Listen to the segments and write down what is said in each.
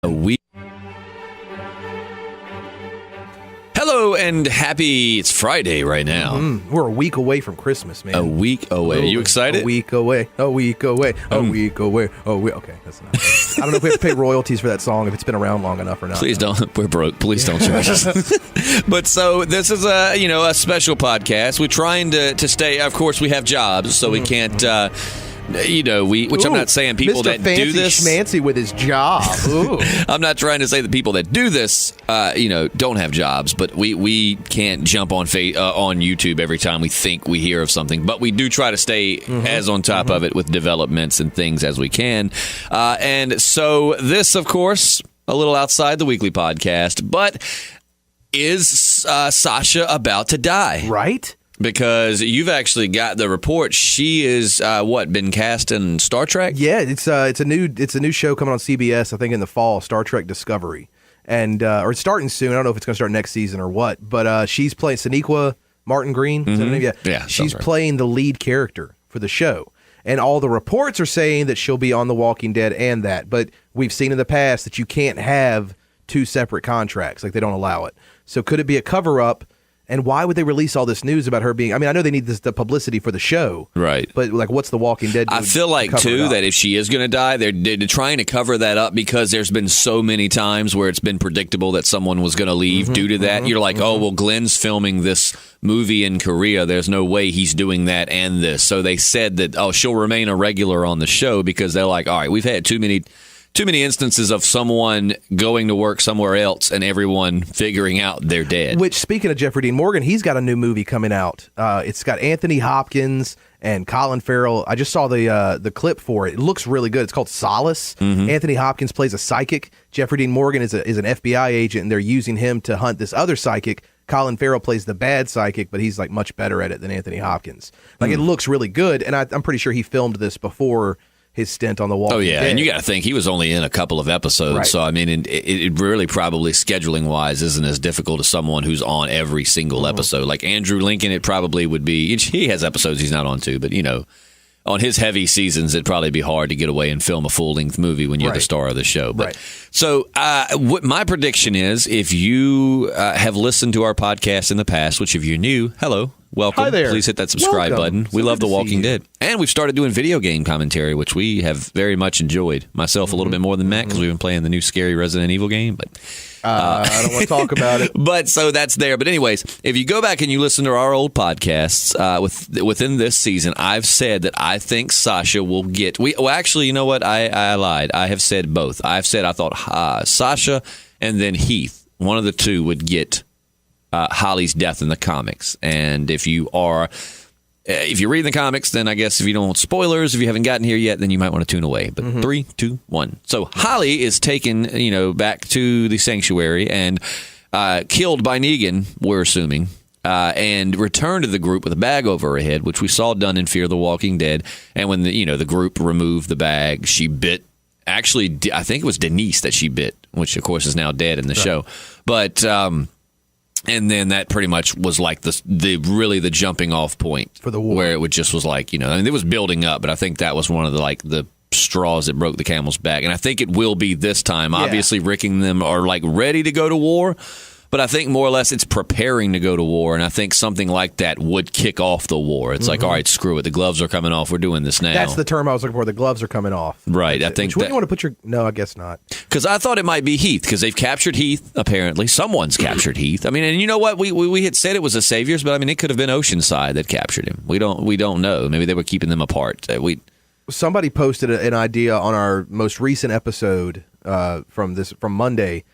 A week. Hello and happy. It's Friday right now. We're a week away from Christmas, man. A week away. Are you excited? A week away. A week away. A week away. Okay, that's not. I don't know if we have to pay royalties for that song if it's been around long enough or not. Please don't. We're broke. Please don't charge us. But so this is a special podcast. We're trying to stay. Of course, we have jobs, so we can't. I'm not saying people Mr. that do this. Schmancy with his job. Ooh. I'm not trying to say that people that do this, don't have jobs, but we can't jump on YouTube every time we think we hear of something. But we do try to stay as on top of it with developments and things as we can. And so this, of course, a little outside the weekly podcast, but is Sasha about to die? Right? Because you've actually got the report. She is been cast in Star Trek? Yeah, it's a new show coming on CBS. I think in the fall, Star Trek Discovery, and or it's starting soon. I don't know if it's going to start next season or what. But she's playing Sonequa Martin-Green. Is that her name? Yeah, she's playing the lead character for the show. And all the reports are saying that she'll be on The Walking Dead and that. But we've seen in the past that you can't have two separate contracts. Like, they don't allow it. So could it be a cover-up? And why would they release all this news about her being... I mean, I know they need the publicity for the show. Right. But, like, what's The Walking Dead doing? I feel like, too, that if she is going to die, they're trying to cover that up because there's been so many times where it's been predictable that someone was going to leave due to that. You're like, oh, well, Glenn's filming this movie in Korea. There's no way he's doing that and this. So they said that, she'll remain a regular on the show because they're like, all right, we've had too many instances of someone going to work somewhere else and everyone figuring out they're dead. Which, speaking of Jeffrey Dean Morgan, he's got a new movie coming out. It's got Anthony Hopkins and Colin Farrell. I just saw the clip for it. It looks really good. It's called Solace. Anthony Hopkins plays a psychic. Jeffrey Dean Morgan is an FBI agent, and they're using him to hunt this other psychic. Colin Farrell plays the bad psychic, but he's like much better at it than Anthony Hopkins. Like, it looks really good, and I'm pretty sure he filmed this before his stint on The Walking Dead. And you got to think he was only in a couple of episodes, right. So I mean, it really probably scheduling wise isn't as difficult as someone who's on every single episode. Like Andrew Lincoln, it probably would be. He has episodes he's not on too, but on his heavy seasons, it'd probably be hard to get away and film a full length movie when you're the star of the show. But so, what my prediction is, if you have listened to our podcast in the past, which if you're new, hello. Welcome. Hi there. Please hit that subscribe button. We love The Walking Dead. And we've started doing video game commentary, which we have very much enjoyed. Myself a little bit more than Matt because we've been playing the new scary Resident Evil game. But I don't want to talk about it. But so that's there. But anyways, if you go back and you listen to our old podcasts, within this season, I've said that I think Sasha will get... actually, you know what? I lied. I have said both. I thought Sasha and then Heath, one of the two would get... Holly's death in the comics. And if you read the comics, then I guess if you don't want spoilers, if you haven't gotten here yet, then you might want to tune away. But 3, 2, 1. So Holly is taken, back to the sanctuary and killed by Negan, we're assuming, and returned to the group with a bag over her head, which we saw done in Fear the Walking Dead. And when the group removed the bag, she bit. Actually, I think it was Denise that she bit, which of course is now dead in the show. But and then that pretty much was like the jumping off point for the war, where it just was like, it was building up, but I think that was one of the straws that broke the camel's back. And I think it will be this time. Yeah. Obviously, Rick and them are like ready to go to war, but I think more or less it's preparing to go to war. And I think something like that would kick off the war. It's like, all right, screw it. The gloves are coming off. We're doing this now. That's the term I was looking for. The gloves are coming off. Right. I think you want to put your... No, I guess not. Because I thought it might be Heath, because they've captured Heath, apparently. Someone's captured Heath. I mean, and you know what? We had said it was the Saviors, but I mean, it could have been Oceanside that captured him. We don't know. Maybe they were keeping them apart. Somebody posted an idea on our most recent episode from Monday.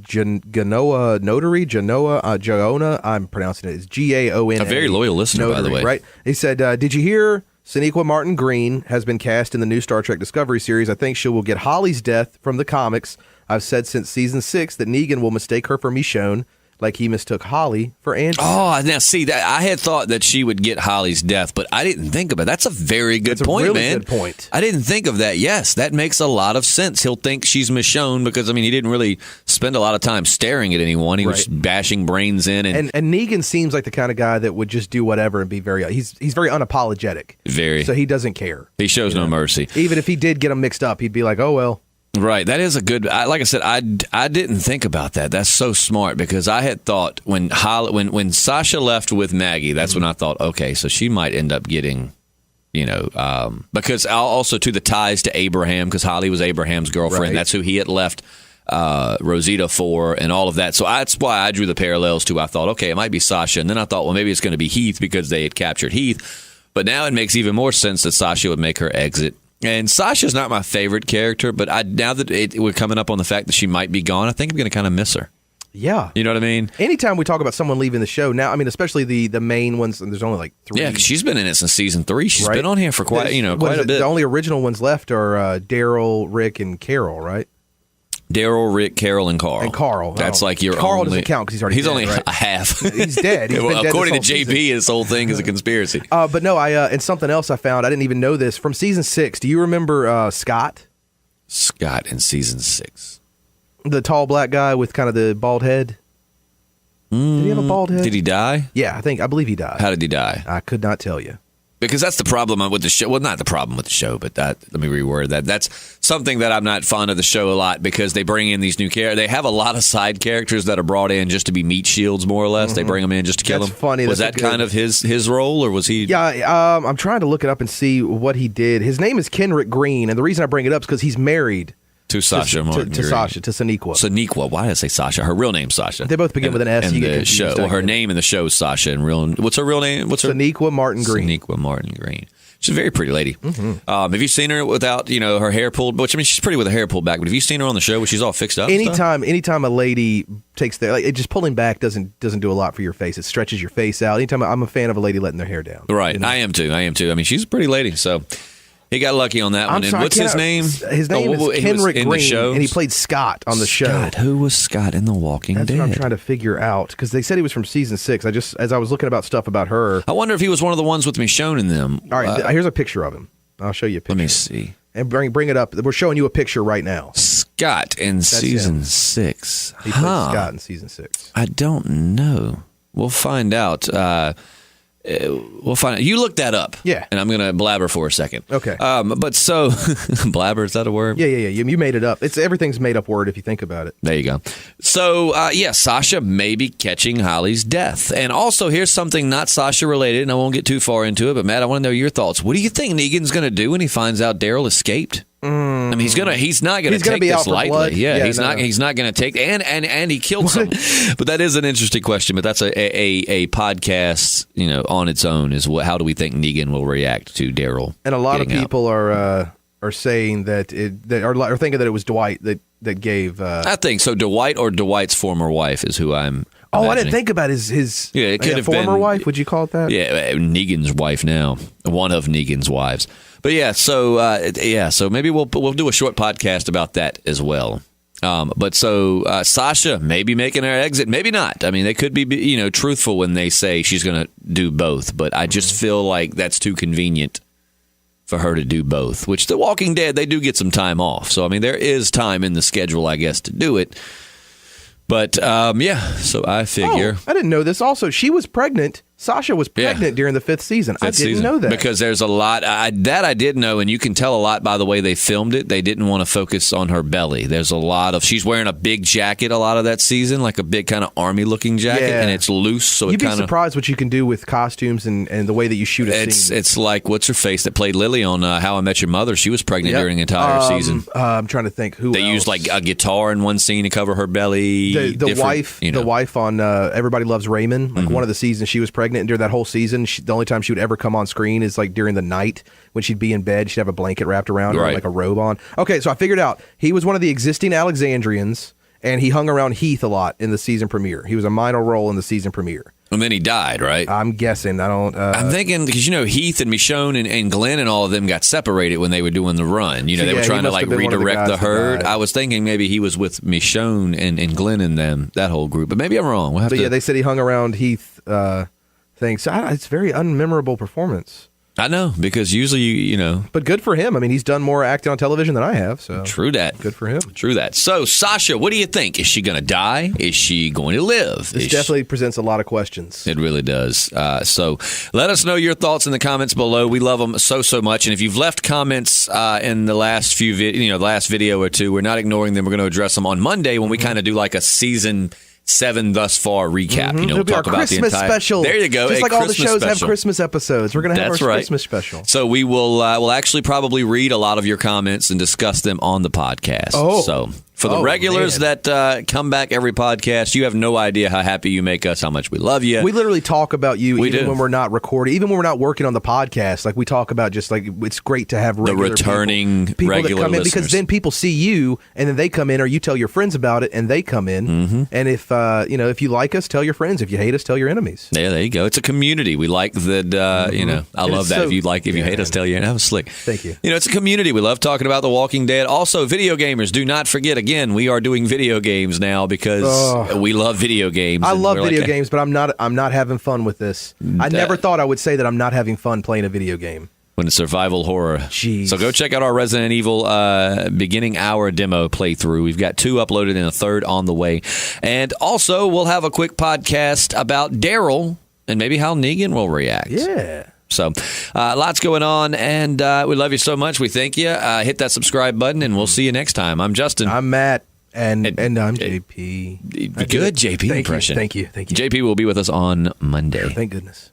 Genoa Notary, Joona, I'm pronouncing it. It's Gaona. A very loyal listener, Notary, by the way. Right? He said, did you hear Sonequa Martin-Green has been cast in the new Star Trek Discovery series? I think she will get Holly's death from the comics. I've said since season 6 that Negan will mistake her for Michonne. like he mistook Holly for Andrew. Oh, now see, that I had thought that she would get Holly's death, but I didn't think of it. That's a very good point, really man. Good point. I didn't think of that. Yes, that makes a lot of sense. He'll think she's Michonne because, I mean, he didn't really spend a lot of time staring at anyone. He was bashing brains in. And Negan seems like the kind of guy that would just do whatever and be very, he's very unapologetic. Very. So he doesn't care. He shows no mercy. Even if he did get them mixed up, he'd be like, oh, well. Right. That is a good. Like I said, I didn't think about that. That's so smart because I had thought when Sasha left with Maggie, that's when I thought, okay, so she might end up getting, because also to the ties to Abraham, because Holly was Abraham's girlfriend. Right. That's who he had left Rosita for and all of that. So that's why I drew the parallels to. I thought, okay, it might be Sasha, and then I thought, well, maybe it's going to be Heath because they had captured Heath. But now it makes even more sense that Sasha would make her exit. And Sasha's not my favorite character, but now that we're coming up on the fact that she might be gone, I think I'm going to kind of miss her. Yeah. You know what I mean? Anytime we talk about someone leaving the show now, I mean, especially the main ones, and there's only like 3. Yeah, because she's been in it since season 3. She's been on here for quite a bit. The only original ones left are Daryl, Rick, and Carol, right? Daryl, Rick, Carol, and Carl. And Carl. That's like your Carl only... doesn't count because he's only right? a half. He's dead. He's been dead according to JP, season. His whole thing is a conspiracy. But no, and something else I found, I didn't even know this, from season 6. Do you remember Scott? Scott in season 6. The tall black guy with kind of the bald head? Did he have a bald head? Did he die? Yeah, I believe he died. How did he die? I could not tell you. Because that's the problem with the show. Well, not the problem with the show, but let me reword that. That's something that I'm not fond of the show a lot because they bring in these new characters. They have a lot of side characters that are brought in just to be meat shields, more or less. Mm-hmm. They bring them in just to kill them. That's funny. Was that kind of his role, or was he? Yeah, I'm trying to look it up and see what he did. His name is Kenrick Green, and the reason I bring it up is because he's married to Sasha Martin-Green. To Sasha, to Sonequa. Sonequa. Why did I say Sasha? Her real name's Sasha. They both begin with an S. And the show. Well, her name in the show is Sasha, and what's her real name? Sonequa Martin-Green. Sonequa Martin-Green. She's a very pretty lady. Mm-hmm. Have you seen her without, her hair pulled? Which, I mean, she's pretty with her hair pulled back. But have you seen her on the show where she's all fixed up? Anytime a lady takes just pulling back doesn't do a lot for your face. It stretches your face out. Anytime I'm a fan of a lady letting their hair down. Right, I am too. I mean, she's a pretty lady. So he got lucky on that one. And what's his name? His name is Kenrick Green, and he played Scott on the show. Who was Scott in The Walking Dead? That's what I'm trying to figure out because they said he was from season 6. As I was looking about stuff about her, I wonder if he was one of the ones with Michonne in them. All right, here's a picture of him. I'll show you a picture. Let me see. And bring it up. We're showing you a picture right now. Scott in season 6. He played Scott in season 6. I don't know. We'll find out. We'll find out. You look that up. Yeah. And I'm going to blabber for a second. Okay. But so, blabber, is that a word? Yeah. You made it up. Everything's made up word if you think about it. There you go. So, Sasha may be catching Holly's death. And also, here's something not Sasha related, and I won't get too far into it, but Matt, I want to know your thoughts. What do you think Negan's going to do when he finds out Daryl escaped? I mean, he's not going to take this lightly. Yeah, he's not going to take and he killed someone. But that is an interesting question. But that's a podcast, on its own. Is how do we think Negan will react to Daryl? And a lot of people are saying that are thinking that it was Dwight that gave. I think so. Dwight or Dwight's former wife is who I'm. Oh, I didn't think about his it could have former wife. Would you call it that? Yeah, Negan's wife now, one of Negan's wives. But so maybe we'll do a short podcast about that as well. But Sasha may be making her exit, maybe not. I mean, they could be truthful when they say she's going to do both. But I just feel like that's too convenient for her to do both. Which The Walking Dead, they do get some time off. So I mean, there is time in the schedule, I guess, to do it. But so I figure. I didn't know this. Also, she was pregnant. Sasha was pregnant during the 5th season. I didn't know that. Because there's a lot. I did know, and you can tell a lot by the way they filmed it. They didn't want to focus on her belly. There's a lot of. She's wearing a big jacket a lot of that season, like a big kind of army-looking jacket, and it's loose. So you'd be surprised what you can do with costumes and the way that you shoot a scene. It's like, what's her face that played Lily on How I Met Your Mother? She was pregnant during the entire season. I'm trying to think who they else. used like a guitar in one scene to cover her belly. The wife on Everybody Loves Raymond. Like one of the seasons, she was pregnant, and during that whole season, the only time she would ever come on screen is like during the night when she'd be in bed. She'd have a blanket wrapped around her, like a robe on. Okay, so I figured out he was one of the existing Alexandrians, and he hung around Heath a lot in the season premiere. He was a minor role in the season premiere. And then he died, right? I'm guessing. I don't. I'm thinking because Heath and Michonne and Glenn and all of them got separated when they were doing the run. They were trying to like redirect the herd. I was thinking maybe he was with Michonne and Glenn and them, that whole group. But maybe I'm wrong. They said he hung around Heath. Thing. So it's a very unmemorable performance. I know, because usually, you know. But good for him. I mean, he's done more acting on television than I have. So True that. Good for him. True that. So, Sasha, what do you think? Is she going to die? Is she going to live? This definitely presents a lot of questions. It really does. So let us know your thoughts in the comments below. We love them so much. And if you've left comments in the last few last video or two, we're not ignoring them. We're going to address them on Monday when we kind of do like a season 7 thus far recap. It'll be talk our about Christmas the entire special. There you go. Just like all the shows special. have Christmas episodes. We're going to have our Christmas special. So we will we'll actually probably read a lot of your comments and discuss them on the podcast. So for the regulars that come back every podcast, you have no idea how happy you make us, how much we love you. We literally talk about you even do. when we're not recording, even when we're not working on the podcast. Like we talk about just like it's great to have regular the returning people regular that come in listeners. because then people see you and then they come in, or you tell your friends about it and they come in. And if if you like us, tell your friends. If you hate us, tell your enemies. Yeah, there you go. It's a community. We like that. I love that. So, if you hate us, tell your enemies. That was slick. Thank you. It's a community. We love talking about The Walking Dead. Also, video gamers. Do not forget. Again, we are doing video games now because we love video games. I love video games, but I'm not having fun with this. I never thought I would say that I'm not having fun playing a video game. When it's survival horror. Jeez. So go check out our Resident Evil beginning hour demo playthrough. We've got 2 uploaded and a 3rd on the way. And also, we'll have a quick podcast about Daryl and maybe how Negan will react. Yeah. So lots going on, and we love you so much. We thank you. Hit that subscribe button, and we'll see you next time. I'm Justin. I'm Matt. And I'm JP. Good JP impression. Thank you. JP will be with us on Monday. Thank goodness.